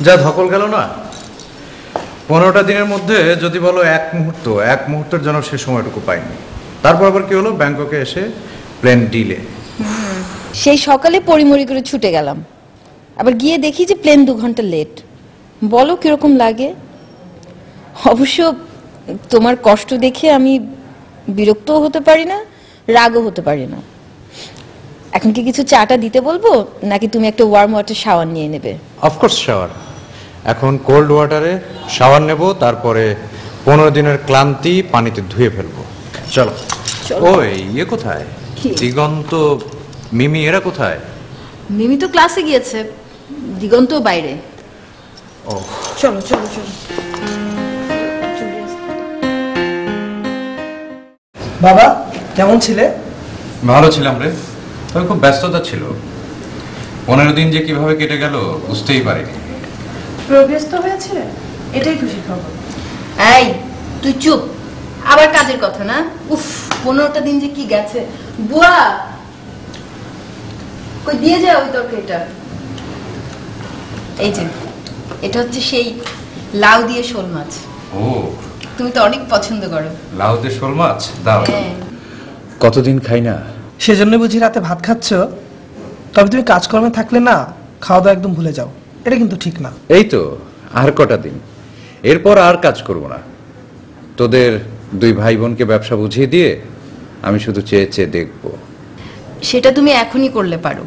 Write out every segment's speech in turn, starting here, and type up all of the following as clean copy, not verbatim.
যা ধকল গেল না, 15টা দিনের মধ্যে যদি বলো এক মুহূর্তের জন্য সে সময়টুকু পাইনি। তারপর আবার কি হলো, ব্যাংককে এসে প্লেন ডিলে। সেই সকালে পরিমরি করে ছুটে গেলাম, আবার গিয়ে দেখি যে প্লেন 2 ঘন্টা লেট। বলো কিরকম লাগে? অবশ্য তোমার কষ্ট দেখে আমি বিরক্তও হতে পারি না, রাগও হতে পারি না। এখন কি কিছু চাটা দিতে বলবো, নাকি তুমি একটা ওয়ার্ম ওয়াটার শাওয়ার নিয়ে নেবে? Of course shower. এখন কোল্ড ওয়াটারে শাওয়ার নেব, তারপরে 15 দিনের ক্লান্তি পানিতে ধুয়ে ফেলবো। চলো। ওই ইয়ে কোথায়, দিগন্ত, মিমি এরা কোথায়? মিমি তো ক্লাসে গিয়েছে, দিগন্ত বাইরে। ও চলো চলো চলো। বাবা কেমন ছিলে? ভালো ছিলাম রে, তবে খুব ব্যস্ততা ছিল। 15 দিন যে কিভাবে কেটে গেল বুঝতেই পারিনি। প্রোগ্রেস তো হয়েছে, এটাই খুশি খবর। এই তুই চুপ, আবার কাজের কথা না। উফ, 15টা দিন যে কি গেছে। বুয়া কই দিয়ে যায় ওই তরকারিটা। এই যে এটা হচ্ছে সেই লাউ দিয়ে শোল মাছ। ও, তুমি তো অনেক পছন্দ করো। লাউ দিয়ে শোল মাছ দাও। হ্যাঁ। কতদিন খাই না। সেজন্য বুঝি রাতে ভাত খাচ্ছ? তবে তুমি কাজকর্মে থাকলে না, খাওয়া দাওয়া একদম ভুলে যাও, এটা কিন্তু ঠিক না। এই তো আর কটা দিন, এরপর আর কাজ করব না। তোদের 2 ভাই বোনকে ব্যবসা বুঝিয়ে দিয়ে আমি শুধু চেয়ে চেয়ে দেখব। সেটা তুমি এখনই করলে পারো।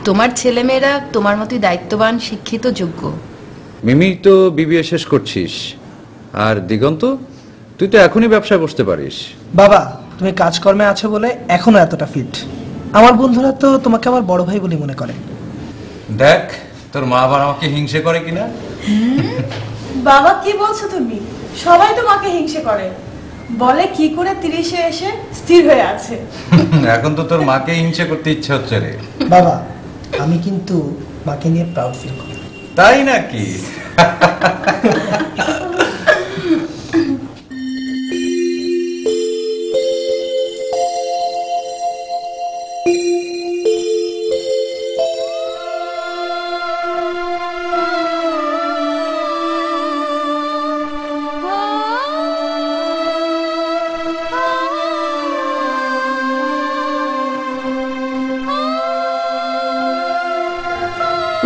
তোমার ছেলেমেয়েরা তোমার মতোই দায়িত্ববান, শিক্ষিত, যোগ্য। মিমি তো বিবিএ শেষ করছিস, আর দিগন্ত তুই তো এখনই ব্যবসায় বসতে পারিস। বাবা তুমি কাজকর্মে আছো বলে এখনো এতটা ফিট। আমার বন্ধুরা তো তোমাকে আমার বড় ভাই বলে মনে করে। দেখ তোর মা আবার আমাকে হিংসে করে কিনা। বাবা কি বলছো তুমি? সবাই তো মাকে হিংসে করে, বলে কি করে 30-এ এসে স্থির হয়ে আছে। এখন তো তোর মাকে হিংসে করতে ইচ্ছে হচ্ছে রে। বাবা আমি কিন্তু মাকে নিয়ে প্রাউড ফিল করি। তাই নাকি?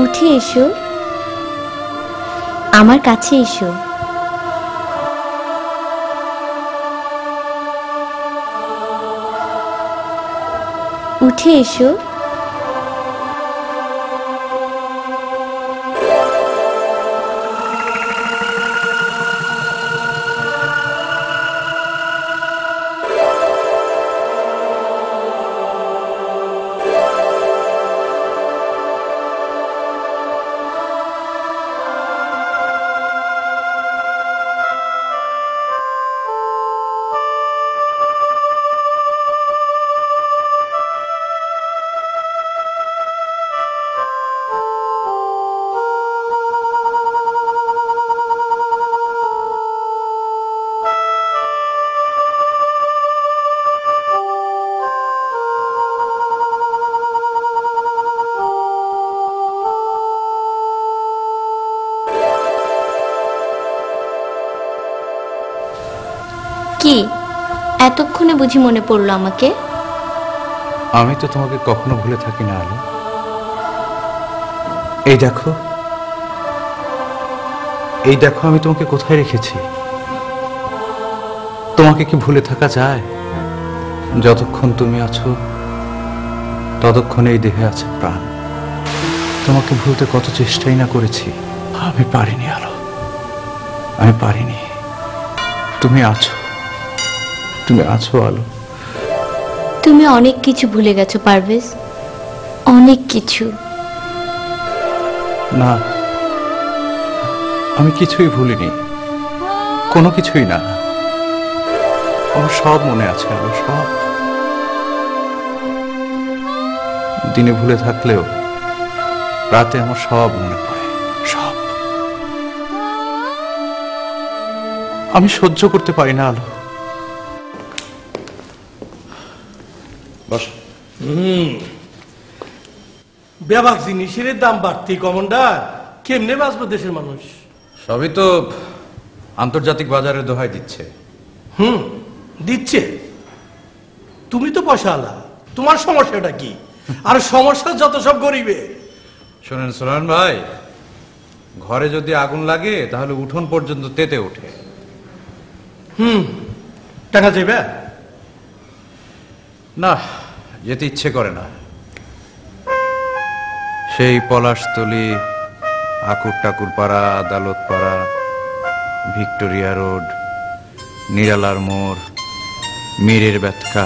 উঠে এসো, আমার কাছে এসো। উঠে এসো। কি এতক্ষণে বুঝি মনে পড়লো আমাকে? আমি তো তোমাকে কখনো ভুলে থাকি না আলো। এই দেখো, এই দেখো আমি তোমাকে কোথায় রেখেছি। তোমাকে কি ভুলে থাকা যায়? যতক্ষণ তুমি আছো ততক্ষণ এই দেহে আছে প্রাণ। তোমাকে ভুলতে কত চেষ্টাই না করেছি, আমি পারিনি আলো, আমি পারিনি। তুমি আছো, তুমি আছো আলো। তুমি অনেক কিছু ভুলে গেছো পারভেজ, অনেক কিছু। না, আমি কিছুই ভুলিনি, কোনো কিছুই না। আমার সব মনে আছে আলো, সব। দিনে ভুলে থাকলেও রাতে আমার সব মনে পড়ে, সব। আমি সহ্য করতে পারি না আলো। বস। ব্যাপক জিনিসের দাম বাড়তি কমান্ডার। কেমনে বাঁচবো দেশের মানুষ? সবই তো আন্তর্জাতিক বাজারে দোহাই দিচ্ছে। দিচ্ছে। তুমি তো পয়সাওয়ালা, তোমার সমস্যাটা কি? আর সমস্যা যত সব গরিবে। শোনেন সোলায়মান ভাই, ঘরে যদি আগুন লাগে তাহলে উঠোন পর্যন্ত তেতে ওঠে। টাকা যাইবে না, যেতে ইচ্ছে করে না। সেই পলাশতলী, আকুর টাকুর পাড়া, আদালত পাড়া, ভিক্টোরিয়া রোড, নিরালার মোড়, মীরের ব্যথকা,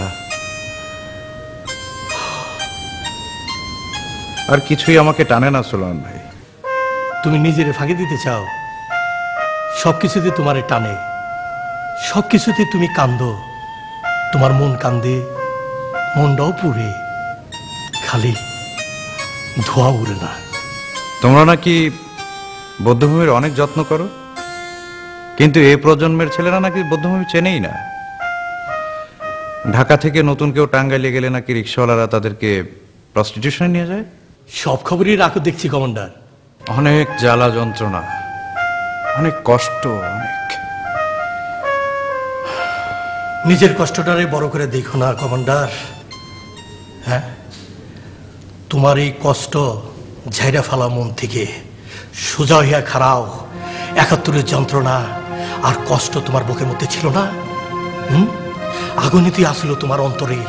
আর কিছুই আমাকে টানে না সোলায়মান ভাই। তুমি নিজের ফাঁকি দিতে চাও? সবকিছুতে তোমারে টানে, সবকিছুতে তুমি কান্দো। তোমার মন কান্দে, মনটাও পুড়ে, খালি ধোয়া উড়ে না। তোমরা নাকি বৌদ্ধভূমির অনেক যত্ন করো, কিন্তু এই প্রজন্মের ছেলেরা নাকি বৌদ্ধভূমি চেনেই না। ঢাকা থেকে নতুন কেউ টাঙ্গাইলে গেলে নাকি রিক্সাওয়ালারা তাদেরকে প্রস্টিটিউশনে নিয়ে যায়। সব খবরই রাখো দেখছি কমান্ডার। অনেক জ্বালা যন্ত্রণা, অনেক কষ্ট, অনেক। নিজের কষ্টটারে বড় করে দেখো না কমান্ডার। হ্যাঁ, তোমার এই কষ্ট ঝাইরা ফালা মন থেকে, সোজা হইয়া খাড়াও। ৭১-এর যন্ত্রণা আর কষ্ট তোমার বুকের মধ্যে ছিল না? আগুনেতেই আসলো তোমার অন্তরে।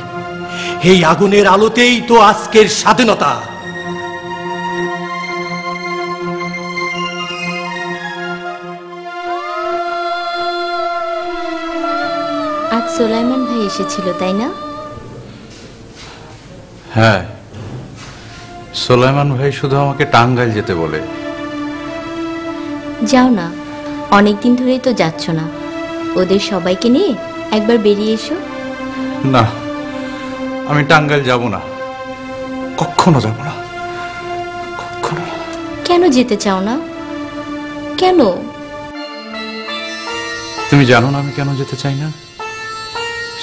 এই আগুনের আলোতেই তো আজকের স্বাধীনতা। আজ সোলাইমান ভাই এসেছিল, তাই না? হ্যাঁ, সোলায়মান ভাই শুধু আমাকে টাঙ্গাইল যেতে বলে। যাও না, অনেকদিন ধরেই তো যাচ্ছ না। ওদের সবাইকে নিয়ে একবার বেরিয়ে এসো। না, আমি টাঙ্গাইল যাব না, কখনো যাব না, কখনো। কেন যেতে চাও না? কেন? তুমি জানো না আমি কেন যেতে চাই না?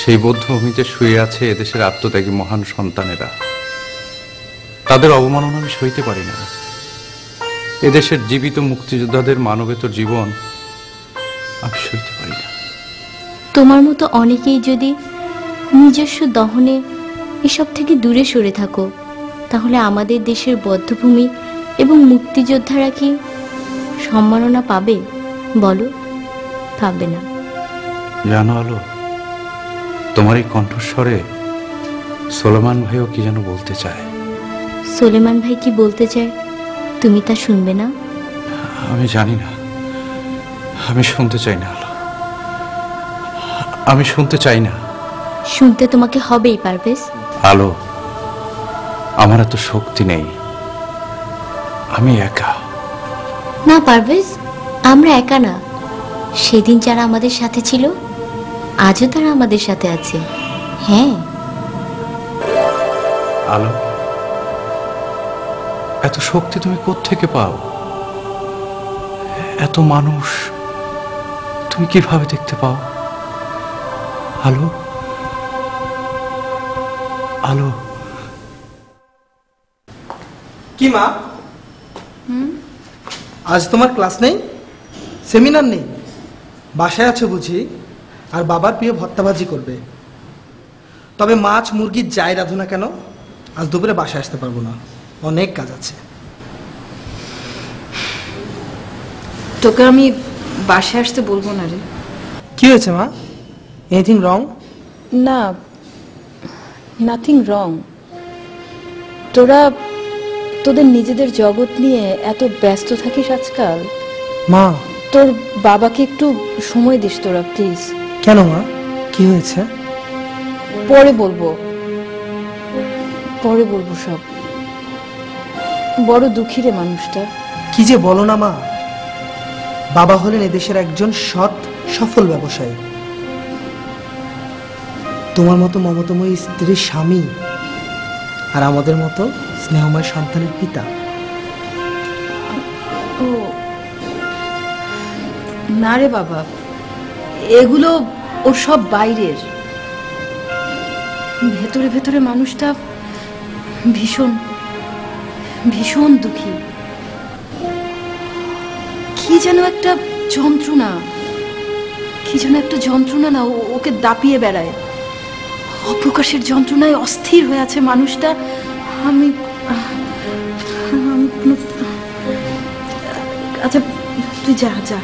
সেই বৌদ্ধভূমিতে শুয়ে আছে এদেশের আত্মত্যাগী মহান সন্তানেরা। তাদের অবমাননা আমি সইতে পারি না। এদেশের জীবিত মুক্তিযোদ্ধাদের মানবেতর জীবন আমি সইতে পারি না। তোমার মতো অনেকেই যদি নিজস্ব দহনে এসব থেকে দূরে সরে থাকো, তাহলে আমাদের দেশের বদ্ধভূমি এবং মুক্তিযোদ্ধারা কি সম্মাননা পাবে? বলো, পাবে না। জানো আলো, তোমার এই কণ্ঠস্বরে সোলায়মান ভাইও কি যেন বলতে চায়। সোলেমান ভাই কি বলতে চায় তুমি তা শুনবে না? আমি জানি না, আমি শুনতে চাই না আলো, আমি শুনতে চাই না। শুনতে তোমাকে হবেই পারভেজ। আলো, আমার এত শক্তি নেই, আমি একা। না পারভেজ, আমরা একা না। সেদিন যারা আমাদের সাথে ছিল আজও তারা আমাদের সাথে আছে। হ্যাঁ আলো, এত শক্তি তুমি কোত্থেকে পাও? এত মানুষ তুমি কিভাবে দেখতে পাও? আলো, আলো। কি মা, আজ তোমার ক্লাস নেই, সেমিনার নেই, বাসায় আছো বুঝি? আর বাবার প্রিয় ভর্তা ভাজি করবে। তবে মাছ মুরগি যাই রাঁধো না কেন, আজ দুপুরে বাসায় আসতে পারবো না, অনেক কাজ আছে। তোকে আমি বাসায় আসতে বলবো না রে। কি হয়েছে মা? Anything wrong? না, নাথিং রং। তোরা তোদের নিজেদের জগৎ নিয়ে এত ব্যস্ত থাকিস আজকাল। মা, তোর বাবাকে একটু সময় দিস তোরা প্লিজ। কেন মা, কি হয়েছে? পরে বলবো, পরে বলবো সব। বড় দুঃখী রে মানুষটা। কি যে বলো না মা, বাবা হলেন এদেশের একজন সৎ সফল ব্যবসায়ী, তোমার মতো মমতাময়ী স্ত্রীর স্বামী, আর আমাদের মতো স্নেহময় সন্তানের পিতা। ও না রে বাবা, এগুলো ওর সব বাইরের। ভেতরে ভেতরে মানুষটা ভীষণ ভীষণ দুঃখী। যেন একটা যন্ত্রণা, কি যেন একটা যন্ত্রণা না ওকে দাপিয়ে বেড়ায়। অপ্রকাশের যন্ত্রণায় অস্থির হয়ে আছে মানুষটা। আমি আচ্ছা তুই যা যা।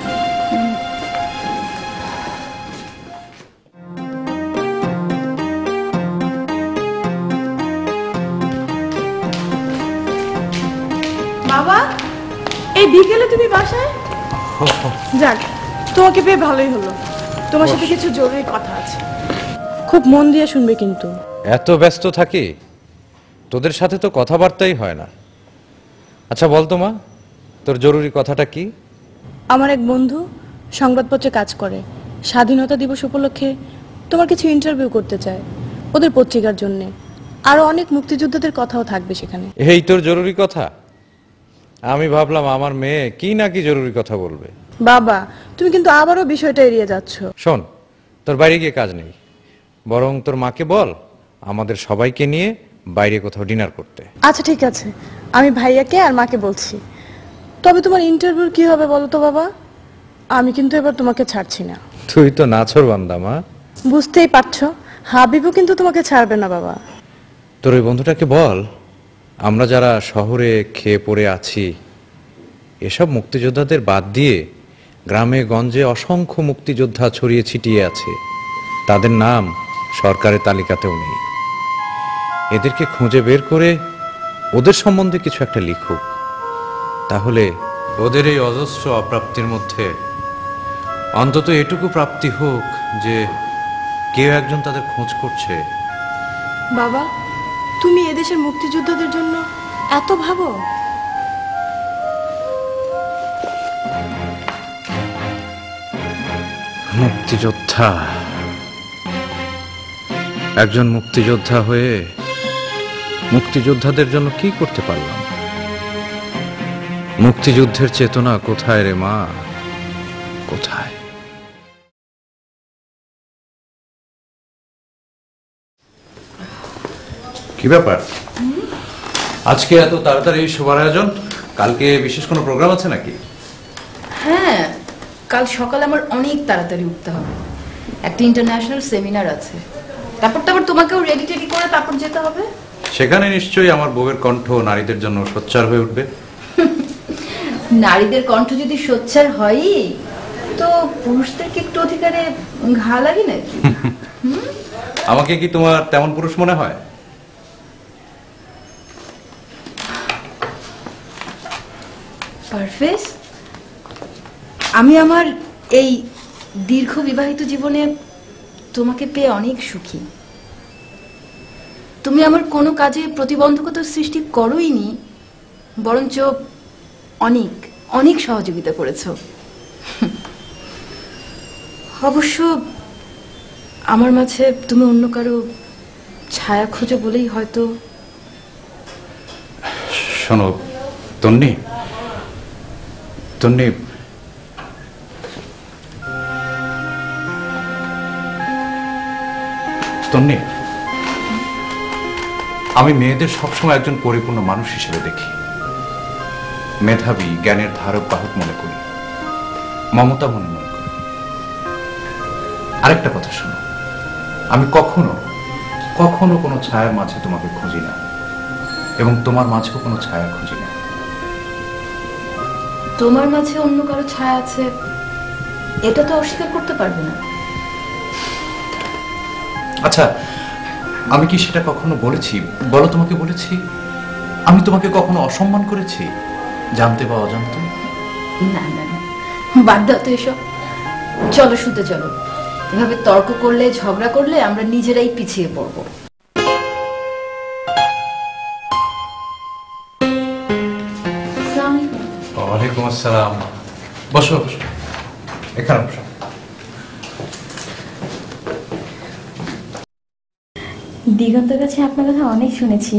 বাবা এই বিকেলে তুমি বাসায়? যাক, তোমাকে পেয়ে ভালোই হলো। তোমার সাথে কিছু জরুরি কথা আছে, খুব মন দিয়ে শুনবে কিন্তু। এত ব্যস্ত থাকি, তোদের সাথে তো কথাবার্তাই হয় না। আচ্ছা বল তো মা, তোর জরুরি কথাটা কি? আমার এক বন্ধু সংবাদপত্রে কাজ করে, স্বাধীনতা দিবস উপলক্ষে তোমার কিছু ইন্টারভিউ করতে চায় ওদের পত্রিকার জন্য। আরো অনেক মুক্তিযোদ্ধাদের কথাও থাকবে সেখানে। এই তোর জরুরি কথা? আমি ভাবলাম আমার মেয়ে কি নাকি জরুরি কথা বলবে। বাবা তুমি কিন্তু আবারও বিষয়টা এড়িয়ে যাচ্ছ। শোন, তোর বাইরে গিয়ে কাজ নেই, বরং তোর মাকে বল আমাদের সবাইকে নিয়ে বাইরে কোথাও ডিনার করতে। আচ্ছা ঠিক আছে, আমি ভাইয়াকে আর মাকে বলছি। তবে তোমার ইন্টারভিউ কি হবে বলো তো বাবা? আমি কিন্তু এবার তোমাকে ছাড়ছি না। তুই তো নাছর বান্দা মা। বুঝতেই পারছো, হাবিবও কিন্তু তোমাকে ছাড়বে না বাবা। তোর ওই বন্ধুটাকে বল আমরা যারা শহরে খেয়ে পড়ে আছি, এসব মুক্তিযোদ্ধাদের বাদ দিয়ে গ্রামে গঞ্জে অসংখ্য মুক্তিযোদ্ধা ছড়িয়ে ছিটিয়ে আছে, তাদের নাম সরকারের তালিকাতেও নেই। এদেরকে খুঁজে বের করে ওদের সম্বন্ধে কিছু একটা লিখুক, তাহলে ওদের এই অজস্র অপ্রাপ্তির মধ্যে অন্তত এটুকু প্রাপ্তি হোক যে কেউ একজন তাদের খোঁজ করছে। বাবা তুমি এদেশের মুক্তিযোদ্ধাদের জন্য এত ভাবো? মুক্তিযোদ্ধা, একজন মুক্তিযোদ্ধা হয়ে মুক্তিযোদ্ধাদের জন্য কি করতে পারলাম? মুক্তিযুদ্ধের চেতনা কোথায় রে মা, কোথায়? কি ব্যাপার আজকে এত তাড়াতাড়ি সবার আয়োজন? কালকে বিশেষ কোনো প্রোগ্রাম আছে নাকি? হ্যাঁ, কাল সকালে আমার অনেক তাড়াতাড়ি উঠতে হবে, একটা ইন্টারন্যাশনাল সেমিনার আছে। তারপর তোমাকেও রেডি টেডি করে তারপর যেতে হবে। সেখানে নিশ্চয়ই আমার বউয়ের কণ্ঠ নারীদের জন্য সোচ্চার হয়ে উঠবে। নারীদের কণ্ঠ যদি সোচ্চার হয় তো পুরুষদেরকে একটু অধিকারে ঘা লাগে নাকি? আমাকে কি তোমার তেমন পুরুষ মনে হয়? পারফেজ, আমি আমার এই দীর্ঘ বিবাহিত জীবনে তোমাকে পেয়ে অনেক সুখী। তুমি আমার কোনো কাজে প্রতিবন্ধকতার সৃষ্টি করোইনি, বরঞ্চ অনেক অনেক সহযোগিতা করেছো। অবশ্য আমার মাঝে তুমি অন্য কারো ছায়া খোঁজো বলেই হয়তো। শোনো তন্নি, তন্নি, তন্নি, আমি মেয়েদের সবসময় একজন পরিপূর্ণ মানুষ হিসেবে দেখি, মেধাবী, জ্ঞানের ধারক বাহক মনে করি, মমতা মনে করি। আরেকটা কথা শোনো, আমি কখনো কখনো কোনো ছায়ার মাঝে তোমাকে খুঁজি না, এবং তোমার মাঝেও কোনো ছায়া খুঁজি না। তোমার মাঝে অন্য কারো ছায়া আছে এটা তো অস্বীকার করতে পারবে না। আচ্ছা, আমি কি সেটা কখনো বলেছি? বলো, তোমাকে বলেছি? আমি তোমাকে কখনো অসম্মান করেছি, জানতে বা অজান্তে? না না, বাদ দাও তো এসব। চলো শুতে চলো, এভাবে তর্ক করলে ঝগড়া করলে আমরা নিজেরাই পিছিয়ে পড়বো। ওয়ালাইকুম আসসালাম। বসো বসো, এখানে বসো। দিগন্তের কাছে আপনার কথা অনেক শুনেছি।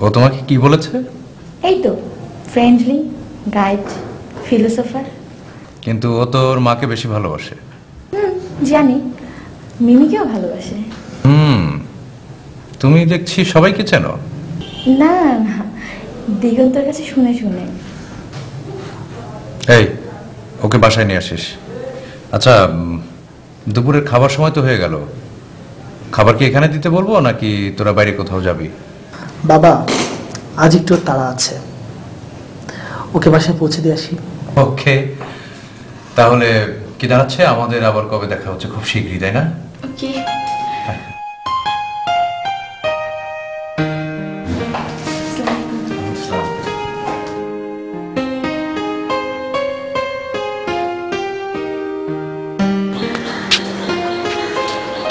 ও তোমাকে কি বলেছে? এই তো ফ্রেন্ডলি, গাইড, ফিলোসোফার। কিন্তু ও তো ওর মাকে বেশি ভালোবাসে। জানি, মিমিকেও ভালোবাসে। তুমি দেখছি সবাইকে চেনো। না না, দিগন্তের কাছে শুনে শুনে। এই, ও ওকে বাসায় নিয়ে আসিস। আচ্ছা, দুপুরের খাবার সময় তো হয়ে গেল, খাবার কি এখানে দিতে বলবো নাকি তোরা বাইরে কোথাও যাবি? বাবা, আজ একটু তাড়া আছে, ওকে বাসায় পৌঁছে দিয়ে আসি। ওকে, তাহলে কি দাঁড়াচ্ছে, আমাদের আবার কবে দেখা হচ্ছে? খুব শীঘ্রই, তাই না? ওকে।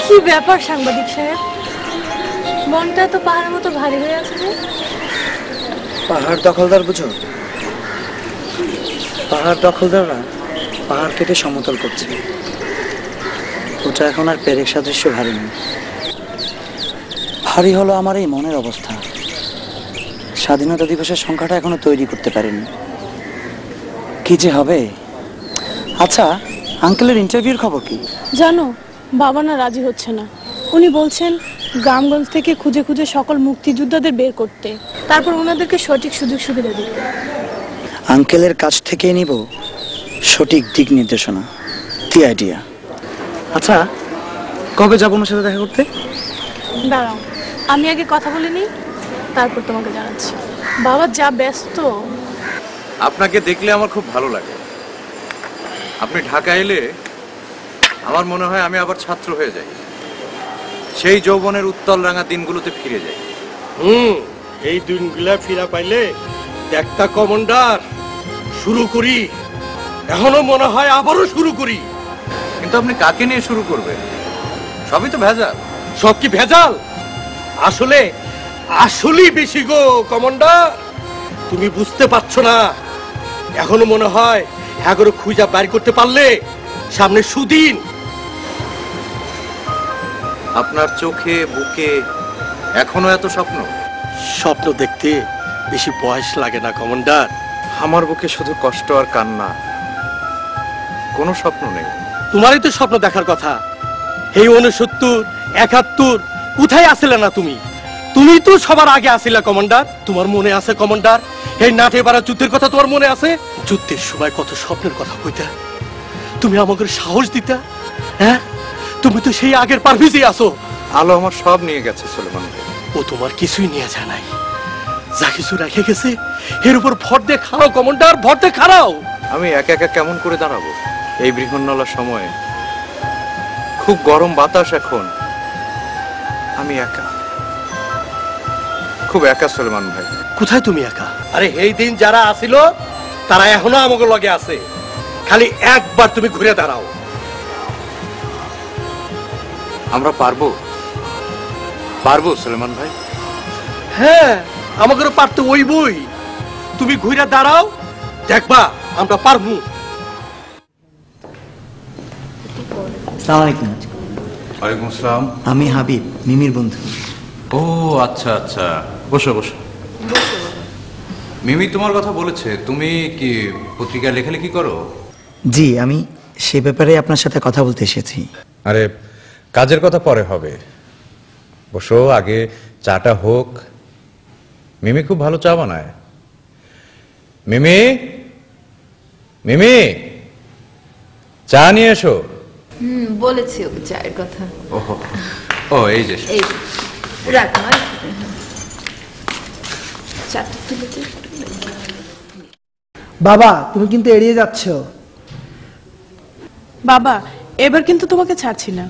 কি ব্যাপার সাংবাদিক সাহেব, মনটা তো পাহাড়ের মতো ভারী হয়ে আছে যে? পাহাড় দখলদার বুঝো? পাহাড় দখলদাররা পাহাড় কেটে সমতল করছে। ওটা এখন আর পেরেক সাদৃশ্য ভারী নেই। ভারী হলো আমার এই মনের অবস্থা। স্বাধীনতা দিবসের সংখ্যাটা এখনো তৈরি করতে পারিনি। কি যে হবে। আচ্ছা, আঙ্কেলের ইন্টারভিউর খবর কি? জানো, বাবা না রাজি হচ্ছে না। উনি বলছেন গ্রামগঞ্জ থেকে খুঁজে খুঁজে সকল মুক্তিযোদ্ধাদের বের করতে, তারপর ওনাদেরকে সঠিক সুযোগ সুবিধা দিতে। আঙ্কেলের কাছ থেকে নিব সঠিক দিক নির্দেশনা। কি আইডিয়া? আচ্ছা, কবে যাবো ওনার সাথে দেখা করতে? দাঁড়াও, আমি আগে কথা বলে নিই, তারপর তোমাকে জানাচ্ছি। বাবা যা ব্যস্ত। আপনাকে দেখলে আমার খুব ভালো লাগে। আপনি ঢাকা এলে আমার মনে হয় আমি আবার ছাত্র হয়ে যাই, সেই যৌবনের উত্তল রাঙা দিনগুলোতে ফিরে যাই। এই দিনগুলা ফিরা পাইলে একটা কমান্ডার শুরু করি, এখনো মনে হয় আবারও শুরু করি। কিন্তু আপনি কাকে নিয়ে শুরু করবেন? সবই তো ভেজাল। সব কি ভেজাল? আসলে আসলেই বেশি গো কমান্ডার, তুমি বুঝতে পারছো না। এখনো মনে হয় এগারো খুঁজা বাইর করতে পারলে সামনে সুদিন। আপনার চোখে বুকে এখনো এত স্বপ্ন? স্বপ্ন দেখতে বেশি বয়স লাগে না কমান্ডার। আমার বুকে শুধু কষ্ট আর কান্না, কোনো স্বপ্ন নেই। তোমারই তো স্বপ্ন দেখার কথা। এই 69, 71 কোথায় আসলে না তুমি? তুমি তো সবার আগে আসিলা কমান্ডার। তোমার মনে আছে কমান্ডার, এই নাটে পাড়া যুদ্ধের কথা তোমার মনে আছে? যুদ্ধের সময় কত স্বপ্নের কথা কইতা, তুমি আমাকে সাহস দিতা। হ্যাঁ, তুমি তো সেই আগের পারভিজে আসো। আলো আমার সব নিয়ে গেছে সুলেমান ভাই। ও তোমার কিছুই নিয়ে যায় নাই, যা কিছু রেখে গেছে এর উপর ভর দিয়ে খাড়াও কমান্ডার, ভর দিয়ে খাড়াও। আমি একা একা কেমন করে দাঁড়াবো এই বৃহন্নলার সময়ে? খুব গরম বাতাস এখন, আমি একা, খুব একা সুলেমান ভাই। কোথায় তুমি একা? আরে এই দিন যারা আসিল তারা এখনো আমাকে লগে আছে। খালি একবার তুমি ঘুরে দাঁড়াও। আমরা পারবো, পারবো সুলেমান ভাই। হ্যাঁ, আমাকে পারতে ওই বই। তুমি ঘুরে দাঁড়াও, দেখবা আমরা পারবো। আসসালামু আলাইকুম। ওয়ালাইকুম আসসালাম। আমি হাবিব, মিমির বন্ধু। ও আচ্ছা আচ্ছা, বসো বসো। মিমি তোমার কথা বলেছে, তুমি কি পত্রিকায় লেখালেখি করো? জি, আমি সে ব্যাপারে আপনার সাথে কথা বলতে এসেছি। আরে কাজের কথা পরে হবে, বসো, আগে চাটা হোক। মিমি খুব ভালো চা বানায়। মিমি, মিমি, চা নিয়ে এসো। বলেছি ওকে চায়ের কথা। ওহো, ও এই যে এই রাখ মা, চাটা তুলে দে। বাবা, তুমি কিন্তু এড়িয়ে যাচ্ছ। বাবা, এবার কিন্তু তোমাকে ছাড়ছি না।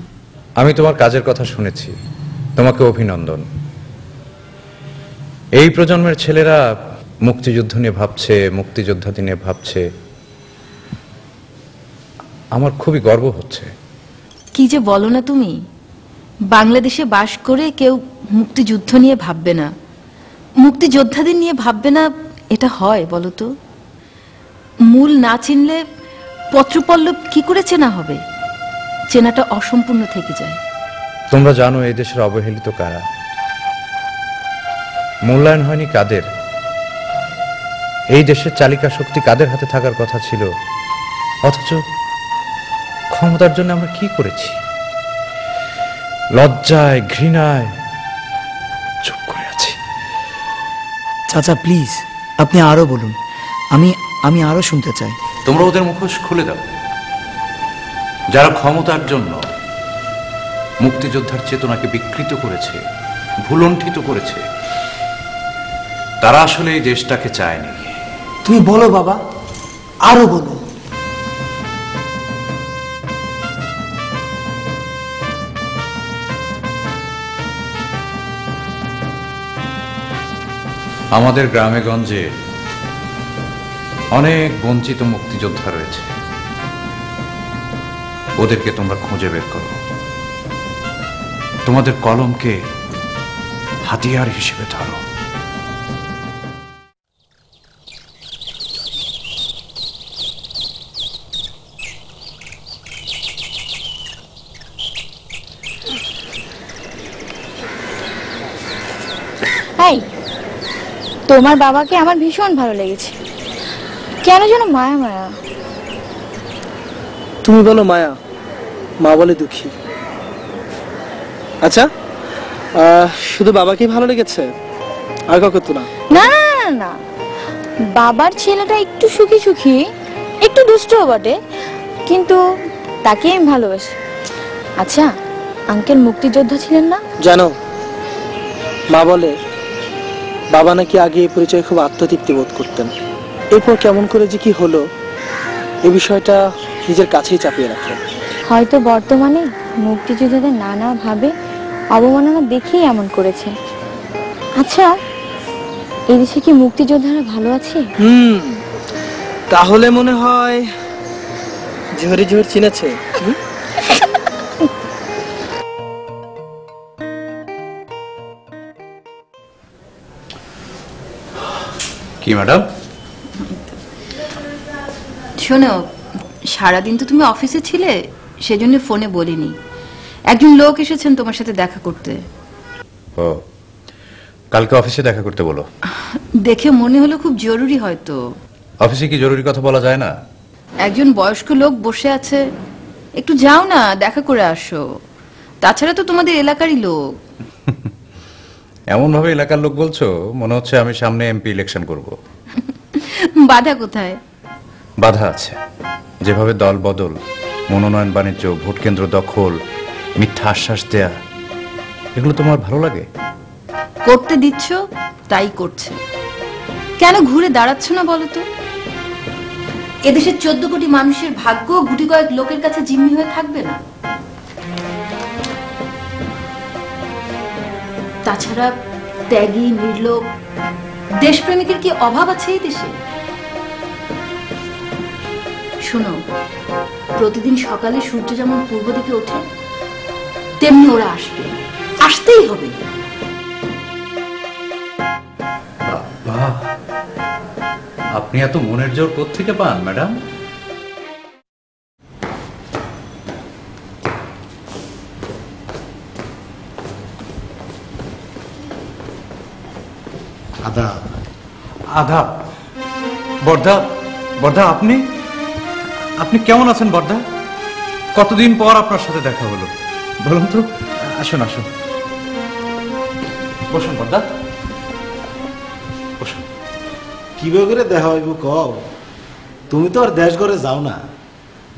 আমি তোমার কাজের কথা শুনেছি, তোমাকে অভিনন্দন। এই প্রজন্মের ছেলেরা মুক্তিযুদ্ধ নিয়ে ভাবছে, মুক্তিযোদ্ধা নিয়ে ভাবছে, আমার খুবই গর্ব হচ্ছে। কি যে বলো না তুমি, বাংলাদেশে বাস করে কেউ মুক্তিযুদ্ধ নিয়ে ভাববে না, মুক্তিযোদ্ধাদের নিয়ে ভাববে না, এটা হয় বলো তো? মূল না চিনলে পত্রপল্লব কি করে চেনা হবে? চেনাটা অসম্পূর্ণ থেকে যায়। তোমরা জানো এই দেশের অবহেলিত কারা, মূল্যায়ন হয়নি কাদের, এই দেশের চালিকা শক্তি কাদের হাতে থাকার কথা ছিল, অথচ ক্ষমতার জন্য আমরা কি করেছি? লজ্জায় ঘৃণায় চুপ করে আছি। চাচা প্লিজ, আপনি আরো বলুন, আমি আরো শুনতে চাই। তোমরা ওদের মুখোশ খুলে দাও। যারা ক্ষমতার জন্য মুক্তিযোদ্ধার চেতনাকে বিকৃত করেছে, ভুলণ্ঠিত করেছে, তারা আসলে এই দেশটাকে চায়নি। তুমি বলো বাবা, আরো বলো। আমাদের গ্রামে গঞ্জে অনেক বঞ্চিত মুক্তিযোদ্ধা রয়েছে, ওদেরকে তোমরা খুঁজে বের করো। তোমাদের কলমকে হাতিয়ার হিসেবে ধরো। এই, তোমার বাবাকে আমার ভীষণ ভালো লেগেছে, কেন যেন মায়া মায়া। তুমি বলো মায়া, মা বলে দুঃখী। আচ্ছা, শুধু বাবাকে ভালো লেগেছে, আর কাউকে তো না? না না না না, বাবার ছেলেটা একটু সুখী সুখী, একটু দুষ্টও বটে, কিন্তু তাকে আমি ভালোবাসি। আচ্ছা, আঙ্কেল মুক্তিযোদ্ধা ছিলেন না? জানো, মা বলে বাবা নাকি আগে এই পরিচয় খুব আত্মতৃপ্তি বোধ করতেন, এরপর কেমন করে যে কি হলো এই বিষয়টা নিজের কাছেই চাপিয়ে রাখেন। হয়তো বর্তমানে মুক্তিযোদ্ধাদের নানাভাবে অবমাননা দেখেই এমন করেছে। আচ্ছা, এদেশে কি মুক্তিযোদ্ধারা ভালো আছে? তাহলে মনে হয় ঝরি ঝরি চিনেছে। কি ম্যাডাম? শোনো, সারাদিন তো তুমি অফিসে ছিলে, সেজন্য ফোনে বলিনি। একজন লোক এসেছেন তোমার সাথে দেখা করতে। ও, কালকে অফিসে দেখা করতে বলো। দেখে মনে হলো খুব জরুরি হয়তো। অফিসে কি জরুরি কথা বলা যায় না? একজন বয়স্ক লোক বসে আছে, একটু যাও না, দেখা করে আসো। তাছাড়া তো তোমাদের এলাকারই লোক। এমন ভাবে এলাকার লোক বলছো, মনে হচ্ছে আমি সামনে এমপি ইলেকশন করব। বাধা কোথায়? বাধা আছে। যেভাবে দল বদল, মনোনয়ন বাণিজ্য, ভোট কেন্দ্র দখল, মিথ্যা আশ্বাস দেয়া, এগুলো তোমার ভালো লাগে? করতে দিচ্ছ তাই করছে, কেন ঘুরে দাঁড়াচ্ছ না বলো তো? এদেশের 14 কোটি মানুষের ভাগ্য গুটি কয়েক লোকের কাছে জিম্মি হয়ে থাকবে না? তাছাড়া ত্যাগী, নির্লোভ, দেশপ্রেমিকের কি অভাব আছে এই দেশে? শোনো, প্রতিদিন সকালে সূর্য যেমন পূর্ব দিকে ওঠে, তেমনি ওরা আসবে, আসতেই হবে। বাহ, আপনি এত মনের জোর কোত্থেকে পান ম্যাডাম? আদাব। আদাব। বর্দা, বর্দা আপনি আপনি কেমন আছেন বর্দা? কতদিন পর আপনার সাথে দেখা হলো। বলুন তো, আসুন আসুন, বসুন বর্দা, বসুন। কিভাবে করে দেখা হইব কও? তুমি তো আর দেশ ঘরে যাও না,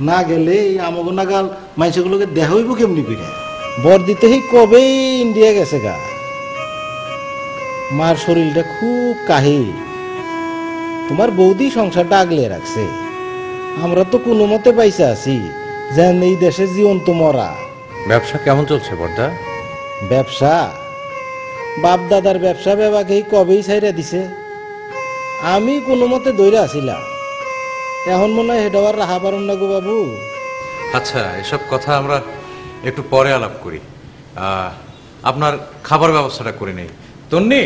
না গেলে এই আমাগো নাগাল মানুষগুলোকে দেখা হইব কেমনি করে? বর্দিতে কবেই ইন্ডিয়া গেছে গা। মার শরীরটা খুব কাহিল, তোমার বৌদি সংসারটা আগলে রাখছে। আমরা তো কোনো মতে পাইসা আছি, যেন এই দেশে জীবন তো মরা। ব্যবসা কেমন চলছে বর্দা? ব্যবসা, বাপ দাদার ব্যবসা বেবাকেই কবেই ছাইরা দিছে। আমি কোনো মতে দৌড়ে আসিলাম, এখন মনে হয় হেডাবার রাহা পারুন না গো বাবু। আচ্ছা, এসব কথা আমরা একটু পরে আলাপ করি। আপনার খাবার ব্যবস্থাটা করে নেই। তন্নি,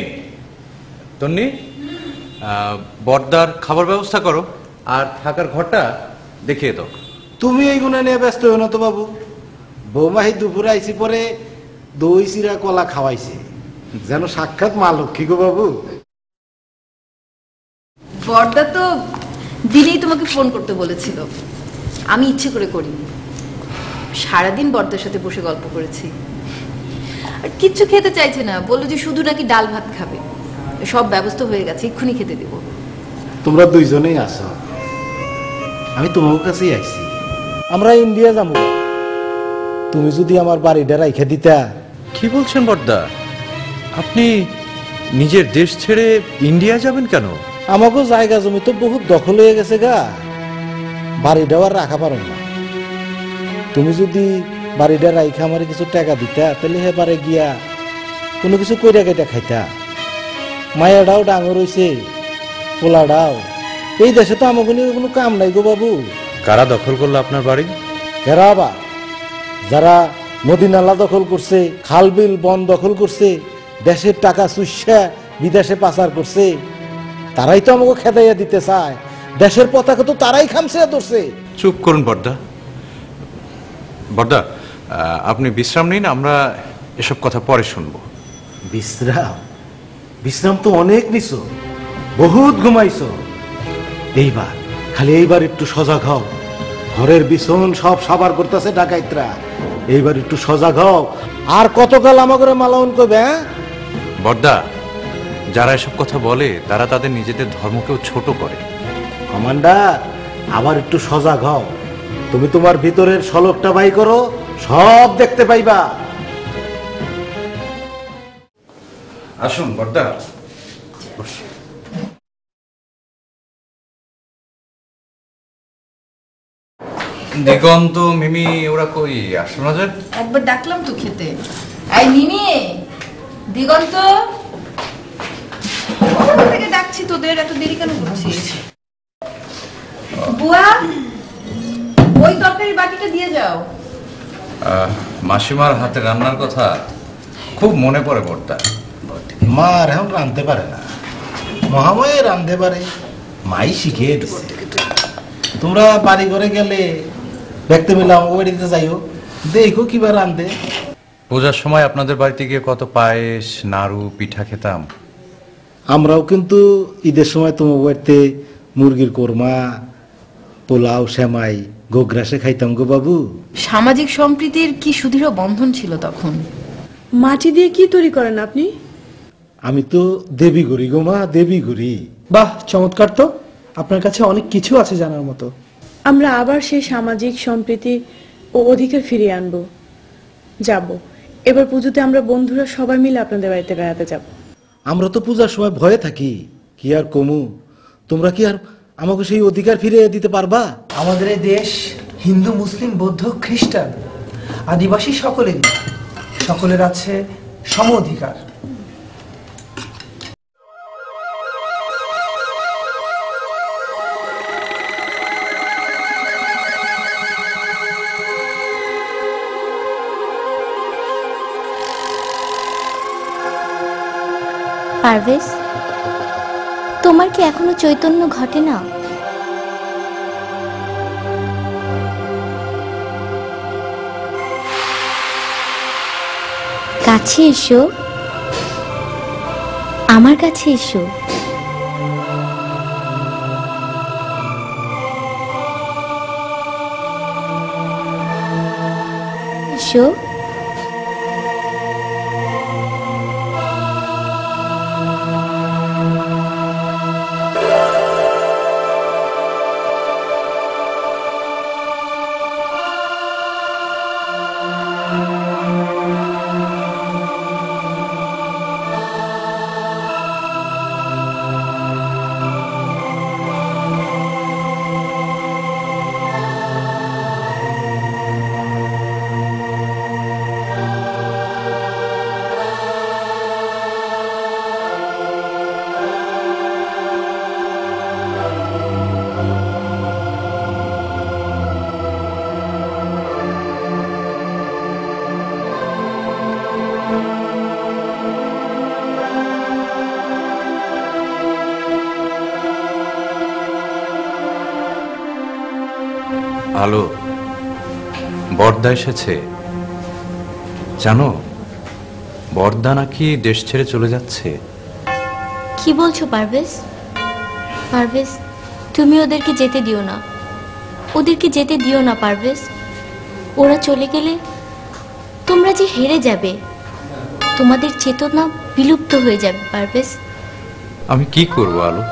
তন্নি, বর্দার খাবার ব্যবস্থা করো, আর থাকার ঘরটা দেখিয়ে দাও। তুমি এই গুণা নিয়ে ব্যস্ত হো না তো বাবু। বৌমাহি দুপুরে আইসি পরে দই চিরা কলা খাওয়াইছে, যেন সাক্ষাৎ মা লক্ষ্মী গো বাবু। বর্দা তো দিনেই তোমাকে ফোন করতে বলেছিল, আমি ইচ্ছে করে করিনি। সারাদিন বর্দার সাথে বসে গল্প করেছি, আর কিচ্ছু খেতে চাইছে না, বললো যে শুধু নাকি ডাল ভাত খাবে। সব ব্যবস্থা হয়ে গেছে, এক্ষুনি খেতে দেবো। তোমরা দুইজনেই আসো, আমি তোমার কাছেই আইছি। আমরা ইন্ডিয়া যাবো, তুমি যদি আমার বাড়িটা রাইখা দিতা। কি বলছেন বড়দা? আপনি নিজের দেশ ছেড়ে ইন্ডিয়া যাবেন কেন? আমাকেও জায়গা জমি তো বহুত দখল হয়ে গেছে গা, বাড়িটাও আর রাখা পারো না। তুমি যদি বাড়িটা রাইখা আমার কিছু টাকা দিতা, তাহলে হেবারে গিয়া কোনো কিছু কইরা কেটে খাইতা। মায়াটাও ডাঙর হইছে, পোলাটাও। এই দেশে তো আমাকে নিয়ে কোনো কাম নাই গো বাবু। কারা দখল করলো আপনার বাড়ি? কেরাবা যারা নদী নালা দখল করছে, খাল বিল বন দখল করছে, দেশের টাকা চুষা বিদেশে পাচার করছে, তারাই তো আমাকে খেদাইয়া দিতে চায়। দেশের পতাকা তো তারাই খামছে ধরছে। চুপ করুন বড়দা। বড়দা, আপনি বিশ্রাম নিন, আমরা এসব কথা পরে শুনবো। বিশ্রাম? বিশ্রাম তো অনেক নিছো, বহুত ঘুমাইছো। এইবার একটু সজাগ হও। ঘরের বিছন সব সাবার করতেছে ডাকাইতরা। এইবার একটু সজাগ হও। আর কতকাল আমাকে মালাউন করবে? বড়দা, যারা এসব কথা বলে তারা তাদের নিজেদের ধর্মকেও ছোট করে। কমান্ডার, আবার একটু সজাগ হও। তুমি তোমার ভিতরের শলকটা বাই করো, সব দেখতে পাইবা। আসুন বড়দা। দিগন্ত, মিমি ওরা কই? আসো না যে। একবার ডাকলাম তো খেতে। এই মিমি, দিগন্ত, কখন থেকে ডাকছি তোদের, এত দেরি কেন করছিস? বুয়া, ওই তরকারির বাটিটা দিয়ে যাও। মাসিমার হাতে রান্নার কথা খুব মনে পড়ে বড়দা। মা আর এখন রাঁধতে পারে না, মহাময়ে রাঁধতে পারে, মাই শিখিয়ে দিচ্ছে। তোমরা বাড়ি ঘরে গেলে দেখতে মিলাম, ও বাড়িতে যাইও, দেখো কিবার রাঁধে। পূজার সময় আপনাদের বাড়িতে গিয়ে কত পায়েস, নাড়ু, পিঠা খেতাম। আমরাও কিন্তু ঈদের সময় তোমার বাড়িতে মুরগির কোরমা, পোলাও, সেমাই, গোগ্রাসে খাইতাম গো বাবু। সামাজিক সম্প্রীতির কি সুদৃঢ় বন্ধন ছিল তখন। মাটি দিয়ে কি তৈরি করেন আপনি? আমি তো দেবী গড়ি গো মা, দেবী গড়ি। বাহ, চমৎকার তো। আপনার কাছে অনেক কিছু আছে জানার মতো। আমরা আবার সেই সামাজিক সম্প্রীতি ও অধিকার ফিরিয়ে আনবো। যাব এবার পুজোতে আমরা বন্ধুরা সবাই মিলে আপনাদের বাড়িতে বেড়াতে যাব। আমরা তো পূজার সময় ভয়ে থাকি, কি আর কমু। তোমরা কি আর আমাকে সেই অধিকার ফিরে দিতে পারবা? আমাদের এই দেশ হিন্দু, মুসলিম, বৌদ্ধ, খ্রিস্টান, আদিবাসী সকলের আছে সম অধিকার। পারভেজ, তোমার কি এখনো চৈতন্য ঘটে না? কাছে এসো, আমার কাছে এসো। এসো। আলো, বড়দা এসেছে জানো? বড়দা নাকি দেশ ছেড়ে চলে যাচ্ছে। কি বলছো পারভেজ? পারভেজ, তুমি ওদেরকে যেতে দিও না, ওদেরকে যেতে দিও না পারভেজ। ওরা চলে গেলে তোমরা যে হেরে যাবে, তোমাদের চেতনা বিলুপ্ত হয়ে যাবে পারভেজ। আমি কি করব আলো?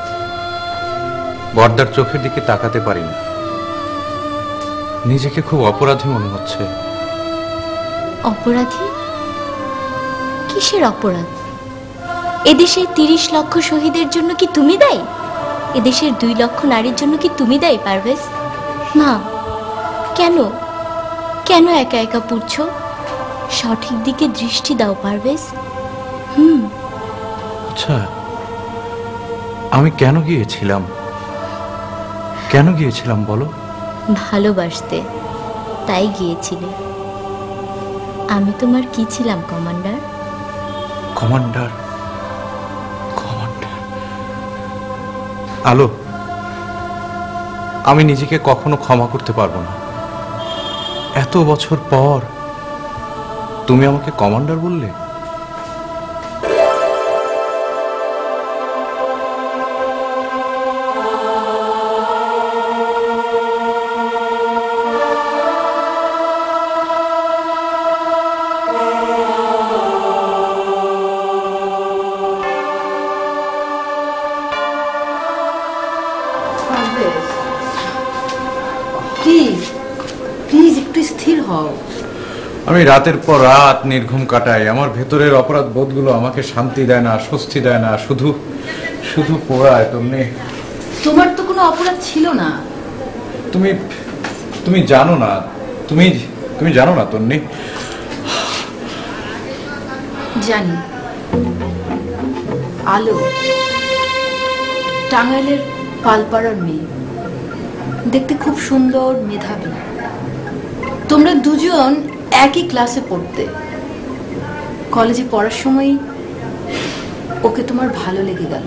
বড়দার চোখের দিকে তাকাতে পারি না, নিজেকে খুব অপরাধী মনে হচ্ছে। অপরাধী? কিসের অপরাধ? এদেশের 30 লক্ষ শহীদের জন্য কি তুমি দায়ী? এদেশের 2 লক্ষ নারীর জন্য কি তুমি দায়ী পারভেজ? না। কেন কেন একা একা পুড়ছো? সঠিক দিকে দৃষ্টি দাও পারভেজ। আচ্ছা, আমি কেন গিয়েছিলাম বলো? ভালোবাসতে, তাই গিয়েছিলে। আমি তোমার কি ছিলাম কমান্ডার? কমান্ডার? আলো, আমি নিজেকে কখনো ক্ষমা করতে পারবো না। এত বছর পর তুমি আমাকে কমান্ডার বললে। প্লিজ একটু স্থির হও। আমি রাতের পর রাত নির্ঘুম কাটাই। আমার ভেতরের অপরাধ বোধগুলো আমাকে শান্তি দেয় না, স্বস্তি দেয় না, শুধু শুধু পোড়ায়। তোমার তো কোনো অপরাধ ছিল না। তুমি জানো না, তুমি জানো না তন্নি। জানি। আলো টাঙ্গাইলের পালপাড়ার মেয়ে, দেখতে খুব সুন্দর, মেধাবী। তোমরা দুজন একই ক্লাসে পড়তে। কলেজে পড়ার সময় ওকে তোমার ভালো লেগে গেল।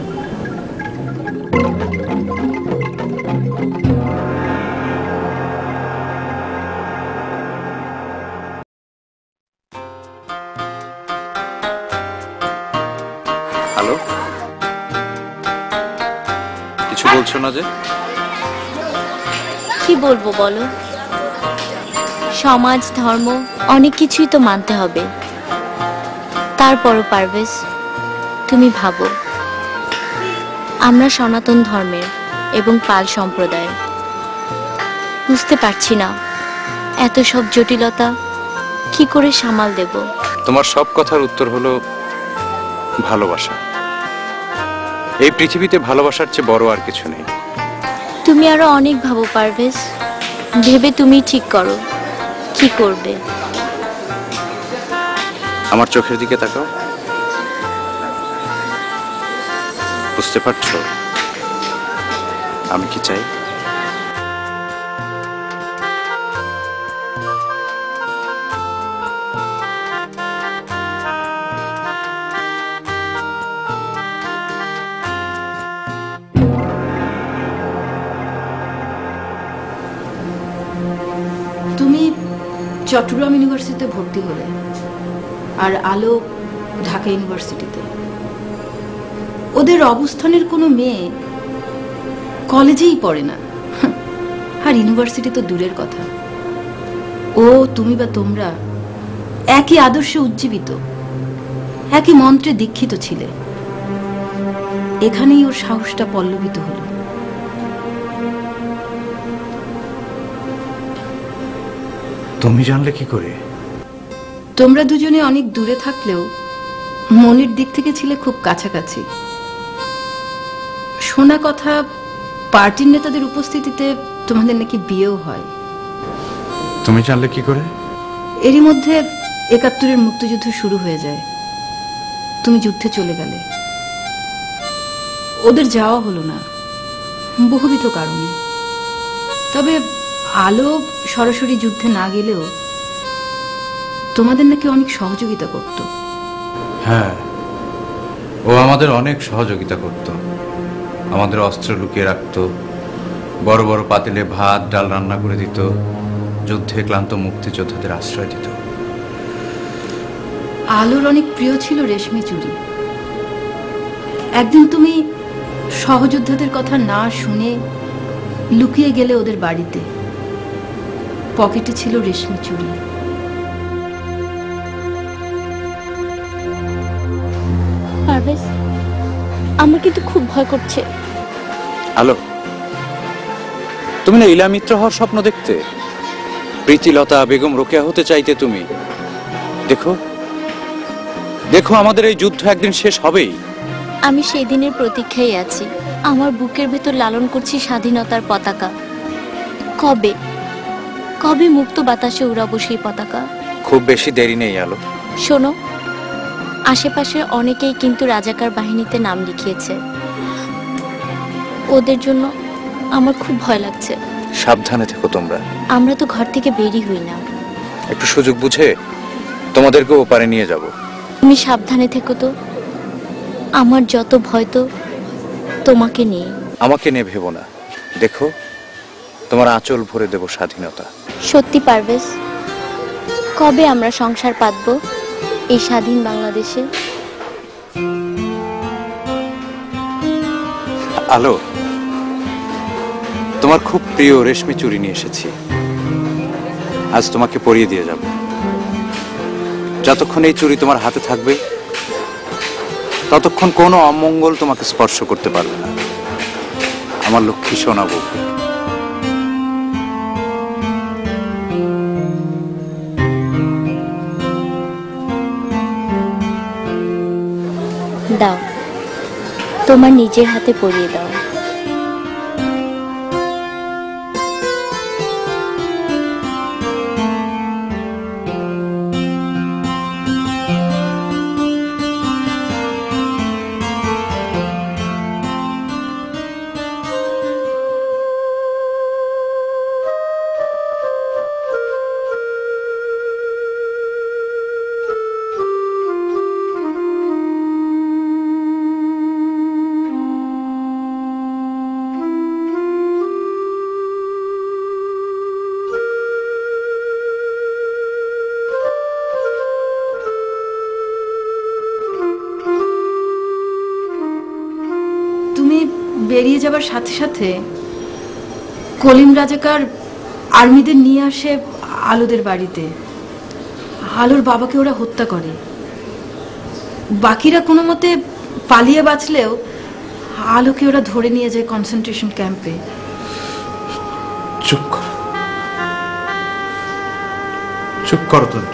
হ্যালো, কিছু বলছো না যে? কি বলবো বলো? সমাজ, ধর্ম অনেক কিছুই তো মানতে হবে। তারপরও পারভেজ, তুমি ভাবো, আমরা সনাতন ধর্মের এবং পাল সম্প্রদায়ের। বুঝতে পারছি না এত সব জটিলতা কি করে সামাল দেব। তোমার সব কথার উত্তর হলো ভালোবাসা। এই পৃথিবীতে ভালোবাসার চেয়ে বড় আর কিছু নেই। তুমি আরো অনেক ভাবো পারভেজ, ভেবে তুমি ঠিক করো কি করবে। আমার চোখের দিকে তাকাও, বুঝতে পারছো আমি কি চাই? তুমি চট্টগ্রাম ইউনিভার্সিটিতে ভর্তি হলে, আর আলো ঢাকা ইউনিভার্সিটিতে। ওদের অবস্থানের কোনো মেয়ে কলেজেই পড়ে না, আর ইউনিভার্সিটি তো দূরের কথা। ও, তুমি বা তোমরা একই আদর্শে উজ্জীবিত, একই মন্ত্রে দীক্ষিত ছিলে। এখানেই ওর সাহসটা পল্লবিত হলো। তুমি জানলে কি করে? তোমরা দুজনে অনেক দূরে থাকলেও মনের দিক থেকে ছিলে খুব কাছাকাছি। শোনা কথা, পার্টির নেতাদের উপস্থিতিতে তোমাদের নাকি বিয়েও হয়। তুমি জানলে কি করে? এরই মধ্যে ৭১-এর মুক্তিযুদ্ধ শুরু হয়ে যায়। তুমি যুদ্ধে চলে গেলে, ওদের যাওয়া হলো না বহুবিধ কারণে। তবে আলো সরাসরি যুদ্ধে না গেলেও তোমাদের নাকি অনেক সহযোগিতা করত। হ্যাঁ, ও আমাদের অনেক সহযোগিতা করত। আমাদের অস্ত্র লুকিয়ে রাখত, বড় বড় পাতিলে ভাত ডাল রান্না করে দিত, যুদ্ধে ক্লান্ত মুক্তিযোদ্ধাদের আশ্রয় দিত। আলোর অনেক প্রিয় ছিল রেশমি চুড়ি। একদিন তুমি সহযোদ্ধাদের কথা না শুনে লুকিয়ে গেলে ওদের বাড়িতে। পকেটে ছিল রেশমি চুড়ি। পারভেজ, আমার কিন্তু খুব ভয় করছে। আলো, তুমি না ইলা মিত্র হওয়ার স্বপ্ন দেখতে? প্রীতিলতা বেগম রোকেয়া হতে চাইতে তুমি। দেখো দেখো, আমাদের এই যুদ্ধ একদিন শেষ হবেই। আমি সেই দিনের প্রতীক্ষায় আছি। আমার বুকের ভেতর লালন করছি স্বাধীনতার পতাকা। কবে কবে মুক্ত বাতাসে উড়াবো সেই পতাকা? খুব বেশি দেরি নেই আলো। শোনো, আশেপাশে অনেকেই কিন্তু রাজাকার বাহিনীতে নাম লিখিয়েছে। ওদের জন্য আমার খুব ভয় লাগছে। সাবধানে থেকো তোমরা। আমরা তো ঘর থেকে বেরই হই না। একটু সুযোগ বুঝে তোমাদেরকে ওপারে নিয়ে যাব। তুমি সাবধানে থেকো তো। আমার যত ভয় তো তোমাকে নিয়ে। আমাকে নিয়ে ভেবো না। দেখো, তোমার আঁচল ভরে দেব স্বাধীনতা। সত্যি পারভেজ, কবে আমরা সংসার পাতবো এই স্বাধীন বাংলাদেশে? আলো, তোমার খুব প্রিয় রেশমি চুড়ি নিয়ে এসেছি। আজ তোমাকে পরিয়ে দিয়ে যাব। যতক্ষণ এই চুড়ি তোমার হাতে থাকবে ততক্ষণ কোনো অমঙ্গল তোমাকে স্পর্শ করতে পারবে না। আমার লক্ষ্মী সোনা বউ। দাও, তোমার নিজের হাতে পরিয়ে দাও। বেরিয়ে যাবার সাথে সাথে কলিম রাজাকার আর্মিদের নিয়ে আসে আলোদের বাড়িতে। আলোর বাবাকে ওরা হত্যা করে। বাকিরা কোনো মতে পালিয়ে বাঁচলেও আলোকে ওরা ধরে নিয়ে যায় কনসেন্ট্রেশন ক্যাম্পে। চুপ কর, চুপ করো তুমি।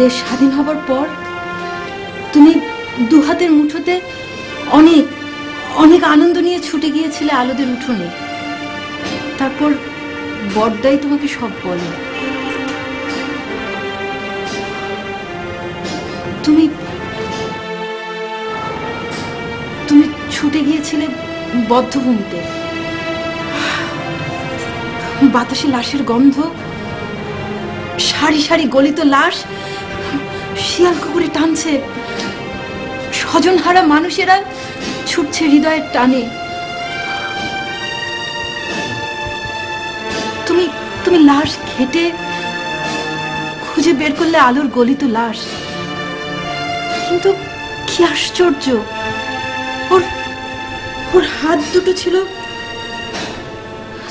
দেশ স্বাধীন হবার পর তুমি দুহাতের মুঠোতে অনেক অনেক আনন্দ নিয়ে ছুটে গিয়েছিলে আলোদের উঠোনে। তারপর বড়দাই তোমাকে সব বলে। তুমি তুমি ছুটে গিয়েছিলে বদ্ধভূমিতে। বাতাসে লাশের গন্ধ, সারি সারি গলিত লাশ শিয়াল কুকুরে টানছে। স্বজনহারা মানুষেরা ছুটছে হৃদয়ের টানে। তুমি তুমি লাশ ঘেটে খুঁজে বের করলে আলোর গলিত লাশ। কিন্তু কি আশ্চর্য, ওর ওর হাত দুটো ছিল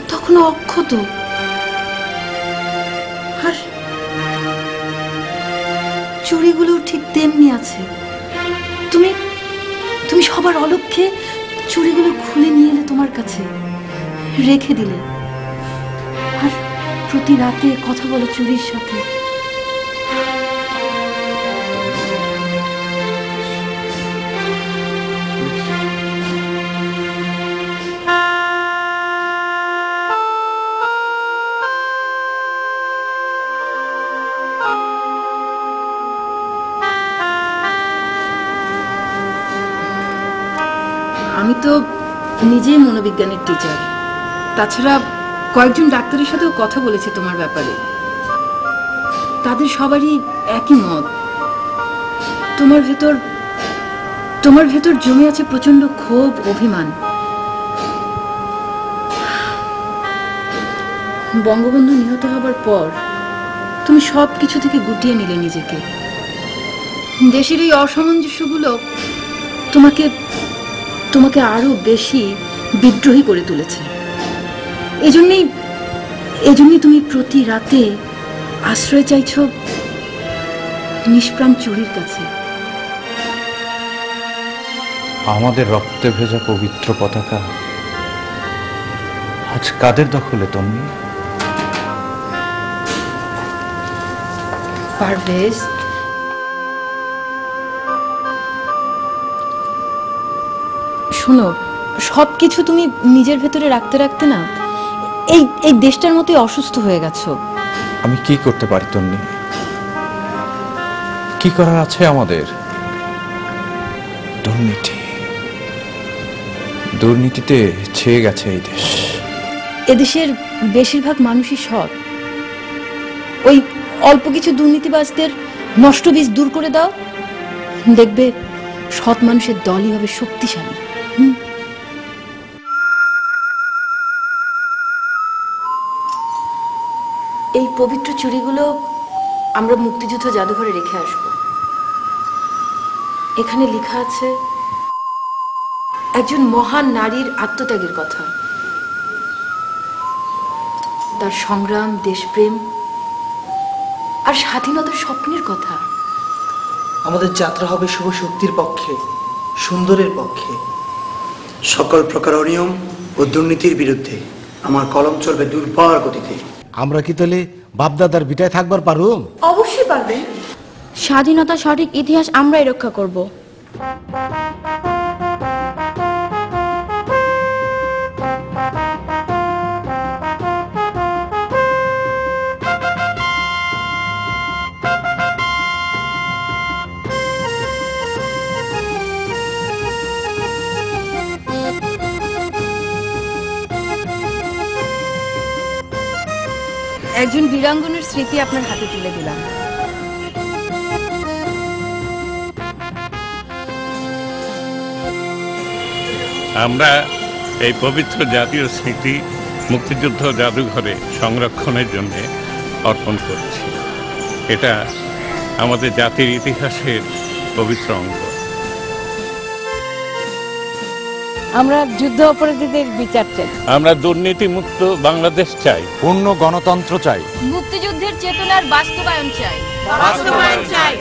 তখনও অক্ষত। আর চুড়িগুলো ঠিক তেমনি আছে। তুমি তুমি সবার অলক্ষ্যে চুড়িগুলো খুলে নিয়ে এলে তোমার কাছে, রেখে দিলে। আর প্রতি রাতে কথা বলো চুড়ির সাথে। আমি তো নিজেই মনোবিজ্ঞানের টিচার। তাছাড়া কয়েকজন ডাক্তারের সাথেও কথা বলেছি তোমার ব্যাপারে। তাদের সবারই একই মত। তোমার ভেতর জমে আছে প্রচন্ড ক্ষোভ, অভিমান। বঙ্গবন্ধু নিহত হবার পর তুমি সবকিছু থেকে গুটিয়ে নিলে নিজেকে। দেশের এই অসামঞ্জস্যগুলো তোমাকে আরো বেশি বিদ্রোহী করে তুলেছে। এজন্যই তুমি প্রতি রাতে আশ্রয় চাইছো নিষ্প্রাণ চুরির কাছে। আমাদের রক্তে ভেজা পবিত্র পতাকা আজ কাদের দখলে তন্নি? পারভেজ, শোনো, সবকিছু তুমি নিজের ভেতরে রাখতে রাখতে না এই দেশটার মতোই অসুস্থ হয়ে গেছো। আমি কি করতে পারি তন্নি? কি করার আছে আমাদের? দুর্নীতিতে ছেয়ে গেছে এই দেশ। এদেশের বেশিরভাগ মানুষই সৎ। ওই অল্প কিছু দুর্নীতিবাজদের নষ্ট বীজ দূর করে দাও, দেখবে সৎ মানুষের দলই হবে শক্তিশালী। এই পবিত্র চুড়িগুলো আমরা মুক্তিযুদ্ধ জাদুঘরে রেখে আসব। এখানে লেখা আছে একজন মহান নারীর আত্মত্যাগের কথা, তার সংগ্রাম, দেশপ্রেম আর স্বাধীনতার স্বপ্নের কথা। আমাদের যাত্রা হবে শুভ শক্তির পক্ষে, সুন্দরের পক্ষে। সকল প্রকার অনিয়ম ও দুর্নীতির বিরুদ্ধে আমার কলম চলবে দুর্বার গতিতে। আমরা কি তাহলে বাপদাদার বিটায় থাকবার পারুম? অবশ্যই পারবেন। স্বাধীনতার সঠিক ইতিহাস আমরাই রক্ষা করব। একজন বীরাঙ্গনের স্মৃতি আপনার হাতে তুলে দিলাম। আমরা এই পবিত্র জাতীয় স্মৃতি মুক্তিযুদ্ধ জাদুঘরে সংরক্ষণের জন্য অর্পণ করছি। এটা আমাদের জাতির ইতিহাসের পবিত্র অঙ্গ। আমরা যুদ্ধ অপরাধীদের বিচার চাই। আমরা দুর্নীতিমুক্ত বাংলাদেশ চাই। পূর্ণ গণতন্ত্র চাই। মুক্তিযুদ্ধের চেতনার বাস্তবায়ন চাই। বাস্তবায়ন চাই।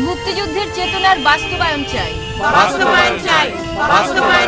মুক্তিযুদ্ধের চেতনার বাস্তবায়ন চাই। বাস্তবায়ন চাই। বাস্তবায়ন